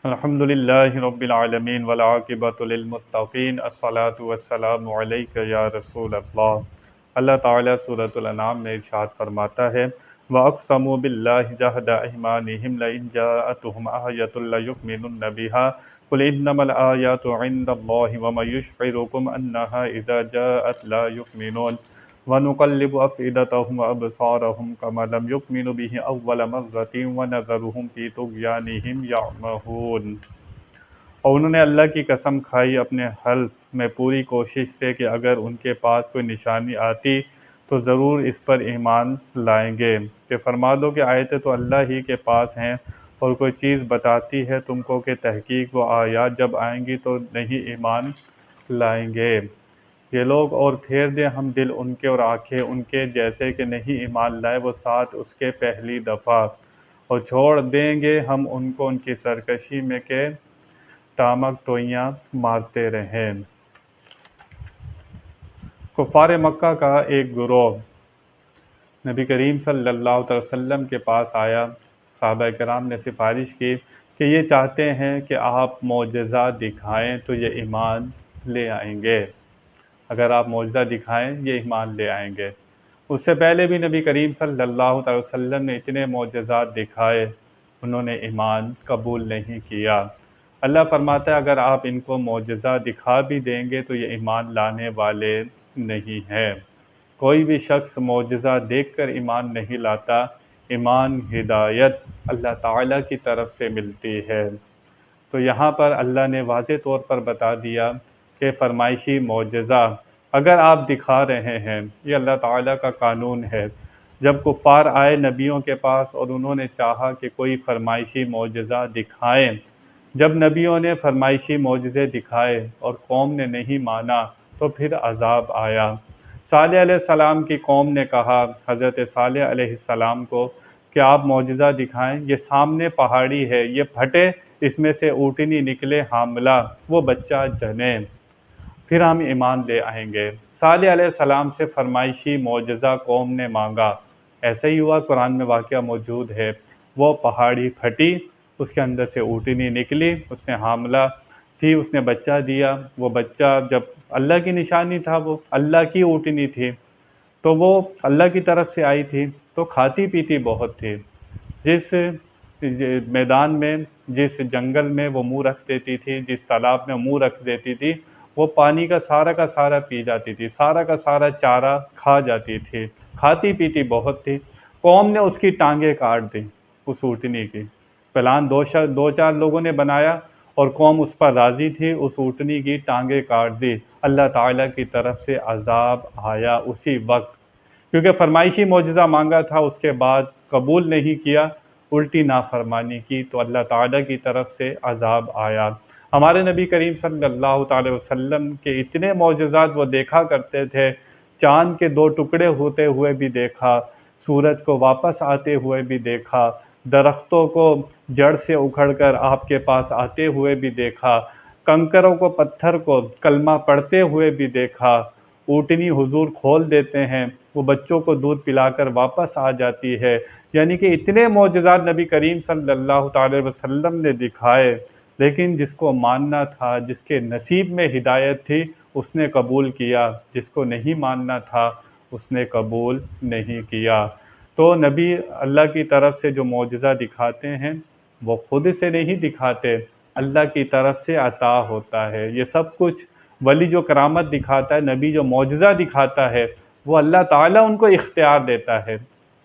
الحمد للہ رب العالمین والعاقبۃ للمتقین الصلاۃ والسلام علیک یا رسول اللہ۔ اللہ تعالیٰ سورۃ الانعام میں ارشاد فرماتا ہے وَأَقْسَمُوا بِاللَّهِ جَهْدَ أَيْمَانِهِمْ لَئِن جَاءَتْهُمْ آیَةٌ لَّيُؤْمِنُنَّ بِهَا قُلْ إِنَّمَا الْآيَاتُ عِندَ اللَّهِ وَمَن يُشْعِرُكُمْ أَنَّهَا إِذَا جَاءَتْ لَا يُؤْمِنُونَ وَنُقَلِّبُ أَفْئِدَتَهُمْ وَأَبْصَارَهُمْ كَمَا لَمْ يُؤْمِنُوا بِهِ أَوَّلَ مَرَّةٍ وَنَذَرُهُمْ فِي طُغْيَانِهِمْ يَعْمَهُونَ۔ اور انہوں نے اللہ کی قسم کھائی اپنے حلف میں پوری کوشش سے کہ اگر ان کے پاس کوئی نشانی آتی تو ضرور اس پر ایمان لائیں گے، کہ فرما دو کہ آیتیں تو اللہ ہی کے پاس ہیں، اور کوئی چیز بتاتی ہے تم کو کہ تحقیق وہ آیات جب آئیں گی تو نہیں ایمان لائیں گے۔ یہ لوگ اور پھیر دیں ہم دل ان کے اور آنکھیں ان کے جیسے کہ نہیں ایمان لائے وہ ساتھ اس کے پہلی دفعہ، اور چھوڑ دیں گے ہم ان کو ان کی سرکشی میں کہ ٹامک ٹوئیاں مارتے رہیں۔ کفار مکہ کا ایک گروہ نبی کریم صلی اللہ علیہ وسلم کے پاس آیا۔ صحابہ کرام نے سفارش کی کہ یہ چاہتے ہیں کہ آپ معجزہ دکھائیں تو یہ ایمان لے آئیں گے، اگر آپ معجزہ دکھائیں یہ ایمان لے آئیں گے۔ اس سے پہلے بھی نبی کریم صلی اللہ علیہ وسلم نے اتنے معجزات دکھائے، انہوں نے ایمان قبول نہیں کیا۔ اللہ فرماتا ہے اگر آپ ان کو معجزہ دکھا بھی دیں گے تو یہ ایمان لانے والے نہیں ہیں۔ کوئی بھی شخص معجزہ دیکھ کر ایمان نہیں لاتا، ایمان ہدایت اللہ تعالیٰ کی طرف سے ملتی ہے۔ تو یہاں پر اللہ نے واضح طور پر بتا دیا کہ فرمائشی معجزہ اگر آپ دکھا رہے ہیں، یہ اللہ تعالیٰ کا قانون ہے۔ جب کفار آئے نبیوں کے پاس اور انہوں نے چاہا کہ کوئی فرمائشی معجزہ دکھائیں، جب نبیوں نے فرمائشی معجزے دکھائے اور قوم نے نہیں مانا تو پھر عذاب آیا۔ صالح علیہ السلام کی قوم نے کہا حضرت صالح علیہ السلام کو کہ آپ معجزہ دکھائیں، یہ سامنے پہاڑی ہے، یہ پھٹے، اس میں سے اونٹنی نکلے حاملہ، وہ بچہ جنے، پھر ہم ایمان لے آئیں گے۔ صالح علیہ السلام سے فرمائشی معجزہ قوم نے مانگا، ایسا ہی ہوا، قرآن میں واقعہ موجود ہے۔ وہ پہاڑی پھٹی، اس کے اندر سے اونٹنی نکلی، اس میں حاملہ تھی، اس نے بچہ دیا۔ وہ بچہ جب اللہ کی نشانی تھا، وہ اللہ کی اونٹنی تھی، تو وہ اللہ کی طرف سے آئی تھی، تو کھاتی پیتی بہت تھی۔ جس میدان میں، جس جنگل میں وہ منہ رکھ دیتی تھی، جس تالاب میں منہ رکھ دیتی تھی، وہ پانی کا سارا پی جاتی تھی، سارا کا سارا چارہ کھا جاتی تھی، کھاتی پیتی بہت تھی۔ قوم نے اس کی ٹانگیں کاٹ دی، اس اونٹنی کی پلان دو چار لوگوں نے بنایا اور قوم اس پر راضی تھی، اس اونٹنی کی ٹانگیں کاٹ دی۔ اللہ تعالیٰ کی طرف سے عذاب آیا اسی وقت، کیونکہ فرمائشی معجزہ مانگا تھا، اس کے بعد قبول نہیں کیا، الٹی نافرمانی کی، تو اللہ تعالیٰ کی طرف سے عذاب آیا۔ ہمارے نبی کریم صلی اللہ تعالی وسلم کے اتنے معجزات وہ دیکھا کرتے تھے، چاند کے 2 ٹکڑے ہوتے ہوئے بھی دیکھا، سورج کو واپس آتے ہوئے بھی دیکھا، درختوں کو جڑ سے اکھڑ کر آپ کے پاس آتے ہوئے بھی دیکھا، کنکروں کو پتھر کو کلمہ پڑھتے ہوئے بھی دیکھا، اونٹنی حضور کھول دیتے ہیں، وہ بچوں کو دودھ پلا کر واپس آ جاتی ہے۔ یعنی کہ اتنے معجزات نبی کریم صلی اللہ تعالی وسلم نے دکھائے، لیکن جس کو ماننا تھا، جس کے نصیب میں ہدایت تھی، اس نے قبول کیا، جس کو نہیں ماننا تھا اس نے قبول نہیں کیا۔ تو نبی اللہ کی طرف سے جو معجزہ دکھاتے ہیں وہ خود سے نہیں دکھاتے، اللہ کی طرف سے عطا ہوتا ہے۔ یہ سب کچھ ولی جو کرامت دکھاتا ہے، نبی جو معجزہ دکھاتا ہے، وہ اللہ تعالیٰ ان کو اختیار دیتا ہے،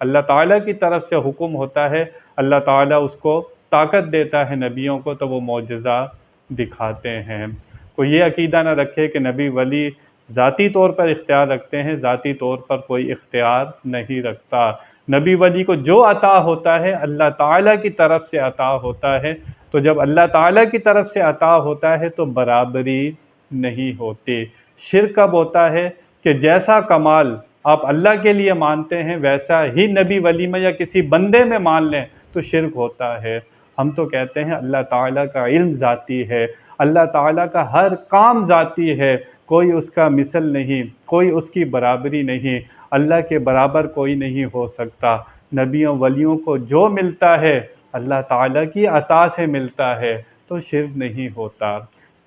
اللہ تعالیٰ کی طرف سے حکم ہوتا ہے، اللہ تعالیٰ اس کو طاقت دیتا ہے نبیوں کو، تو وہ معجزہ دکھاتے ہیں۔ کوئی یہ عقیدہ نہ رکھے کہ نبی ولی ذاتی طور پر اختیار رکھتے ہیں، ذاتی طور پر کوئی اختیار نہیں رکھتا۔ نبی ولی کو جو عطا ہوتا ہے اللہ تعالیٰ کی طرف سے عطا ہوتا ہے، تو جب اللہ تعالیٰ کی طرف سے عطا ہوتا ہے تو برابری نہیں ہوتی۔ شرک کب ہوتا ہے کہ جیسا کمال آپ اللہ کے لیے مانتے ہیں ویسا ہی نبی ولی میں یا کسی بندے میں مان لیں تو شرک ہوتا ہے۔ ہم تو کہتے ہیں اللہ تعالیٰ کا علم ذاتی ہے، اللہ تعالیٰ کا ہر کام ذاتی ہے، کوئی اس کا مثل نہیں، کوئی اس کی برابری نہیں، اللہ کے برابر کوئی نہیں ہو سکتا۔ نبیوں ولیوں کو جو ملتا ہے اللہ تعالیٰ کی عطا سے ملتا ہے، تو شرک نہیں ہوتا۔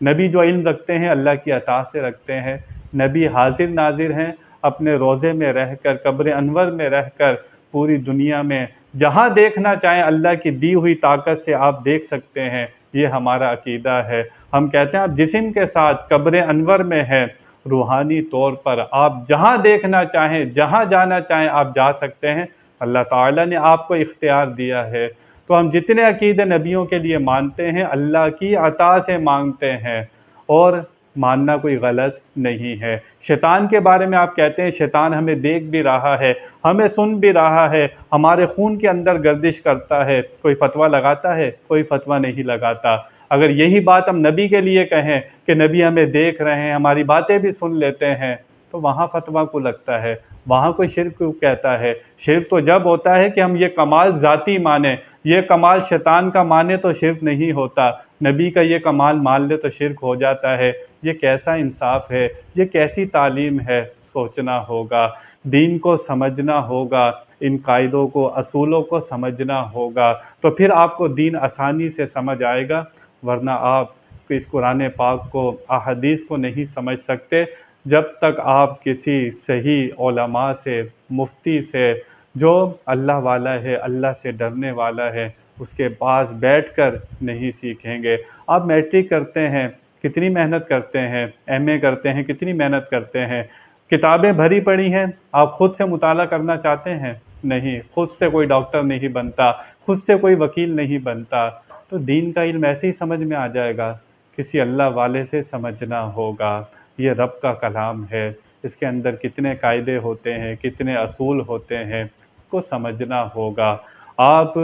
نبی جو علم رکھتے ہیں اللہ کی عطا سے رکھتے ہیں، نبی حاضر ناظر ہیں، اپنے روضے میں رہ کر، قبر انور میں رہ کر پوری دنیا میں جہاں دیکھنا چاہیں اللہ کی دی ہوئی طاقت سے آپ دیکھ سکتے ہیں۔ یہ ہمارا عقیدہ ہے۔ ہم کہتے ہیں آپ جسم کے ساتھ قبر انور میں ہے، روحانی طور پر آپ جہاں دیکھنا چاہیں، جہاں جانا چاہیں آپ جا سکتے ہیں۔ اللہ تعالیٰ نے آپ کو اختیار دیا ہے۔ تو ہم جتنے عقیدے نبیوں کے لیے مانتے ہیں اللہ کی عطا سے مانگتے ہیں، اور ماننا کوئی غلط نہیں ہے۔ شیطان کے بارے میں آپ کہتے ہیں شیطان ہمیں دیکھ بھی رہا ہے، ہمیں سن بھی رہا ہے، ہمارے خون کے اندر گردش کرتا ہے۔ کوئی فتویٰ لگاتا ہے؟ کوئی فتویٰ نہیں لگاتا۔ اگر یہی بات ہم نبی کے لیے کہیں کہ نبی ہمیں دیکھ رہے ہیں، ہماری باتیں بھی سن لیتے ہیں، تو وہاں فتویٰ کو لگتا ہے، وہاں کوئی شرک کیوں کہتا ہے؟ شرک تو جب ہوتا ہے کہ ہم یہ کمال ذاتی مانیں، یہ کمال شیطان کا مانے تو شرک نہیں ہوتا، نبی کا یہ کمال مان لے تو شرک ہو جاتا ہے۔ یہ کیسا انصاف ہے؟ یہ کیسی تعلیم ہے؟ سوچنا ہوگا، دین کو سمجھنا ہوگا، ان قاعدوں کو، اصولوں کو سمجھنا ہوگا، تو پھر آپ کو دین آسانی سے سمجھ آئے گا، ورنہ آپ اس قرآن پاک کو، احادیث کو نہیں سمجھ سکتے جب تک آپ کسی صحیح علماء سے، مفتی سے، جو اللہ والا ہے، اللہ سے ڈرنے والا ہے، اس کے پاس بیٹھ کر نہیں سیکھیں گے۔ آپ میٹرک کرتے ہیں، کتنی محنت کرتے ہیں، ایم اے کرتے ہیں، کتنی محنت کرتے ہیں، کتابیں بھری پڑی ہیں، آپ خود سے مطالعہ کرنا چاہتے ہیں؟ نہیں، خود سے کوئی ڈاکٹر نہیں بنتا، خود سے کوئی وکیل نہیں بنتا۔ تو دین کا علم ایسے ہی سمجھ میں آ جائے گا، کسی اللہ والے سے سمجھنا ہوگا۔ یہ رب کا کلام ہے، اس کے اندر کتنے قاعدے ہوتے ہیں، کتنے اصول ہوتے ہیں، کو سمجھنا ہوگا۔ آپ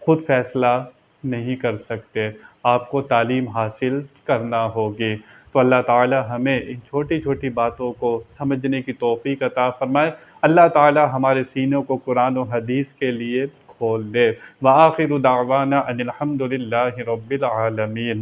خود فیصلہ نہیں کر سکتے، آپ کو تعلیم حاصل کرنا ہوگی۔ تو اللہ تعالی ہمیں ان چھوٹی چھوٹی باتوں کو سمجھنے کی توفیق عطا فرمائے۔ اللہ تعالی ہمارے سینوں کو قرآن و حدیث کے لیے کھول دے۔ وآخر دعوانا ان الحمد للہ رب العالمین۔